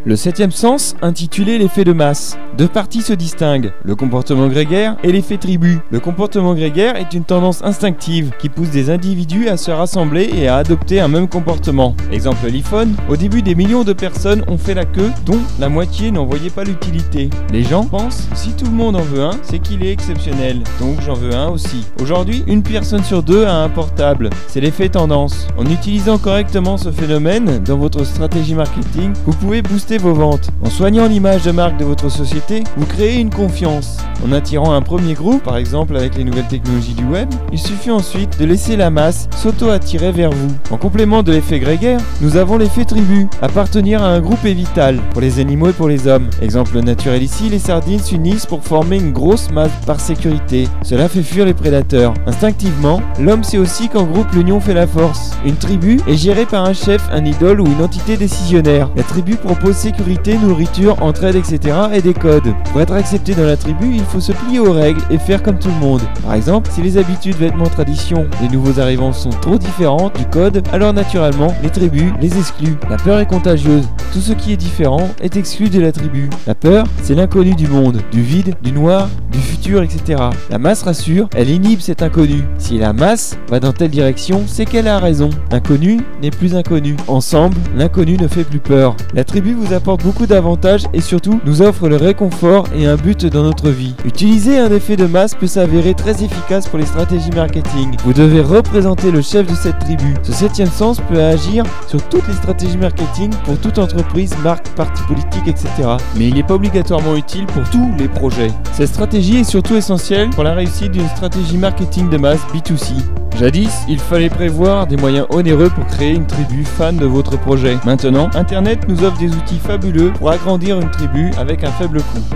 Le septième sens, intitulé l'effet de masse. Deux parties se distinguent, le comportement grégaire et l'effet tribu. Le comportement grégaire est une tendance instinctive qui pousse des individus à se rassembler et à adopter un même comportement. Exemple l'iPhone, au début des millions de personnes ont fait la queue, dont la moitié n'en voyait pas l'utilité. Les gens pensent, si tout le monde en veut un, c'est qu'il est exceptionnel, donc j'en veux un aussi. Aujourd'hui, une personne sur deux a un portable, c'est l'effet tendance. En utilisant correctement ce phénomène dans votre stratégie marketing, vous pouvez booster vos ventes. En soignant l'image de marque de votre société, vous créez une confiance. En attirant un premier groupe, par exemple avec les nouvelles technologies du web, il suffit ensuite de laisser la masse s'auto-attirer vers vous. En complément de l'effet grégaire, nous avons l'effet tribu. Appartenir à un groupe est vital, pour les animaux et pour les hommes. Exemple naturel ici, les sardines s'unissent pour former une grosse masse par sécurité. Cela fait fuir les prédateurs. Instinctivement, l'homme sait aussi qu'en groupe l'union fait la force. Une tribu est gérée par un chef, un idole ou une entité décisionnaire. La tribu propose sécurité, nourriture, entraide, etc. et des codes. Pour être accepté dans la tribu, il faut se plier aux règles et faire comme tout le monde. Par exemple, si les habitudes, vêtements, traditions des nouveaux arrivants sont trop différentes du code, alors naturellement, les tribus les excluent. La peur est contagieuse. Tout ce qui est différent est exclu de la tribu. La peur, c'est l'inconnu du monde, du vide, du noir, du futur, etc. La masse rassure, elle inhibe cet inconnu. Si la masse va dans telle direction, c'est qu'elle a raison. L'inconnu n'est plus inconnu. Ensemble, l'inconnu ne fait plus peur. La tribu vous apporte beaucoup d'avantages et surtout nous offre le réconfort et un but dans notre vie. Utiliser un effet de masse peut s'avérer très efficace pour les stratégies marketing. Vous devez représenter le chef de cette tribu. Ce septième sens peut agir sur toutes les stratégies marketing pour toute entreprise, marque, parti politique, etc. Mais il n'est pas obligatoirement utile pour tous les projets. Cette stratégie est surtout essentielle pour la réussite d'une stratégie marketing de masse B2C. Jadis, il fallait prévoir des moyens onéreux pour créer une tribu fan de votre projet. Maintenant, Internet nous offre des outils fabuleux pour agrandir une tribu avec un faible coût.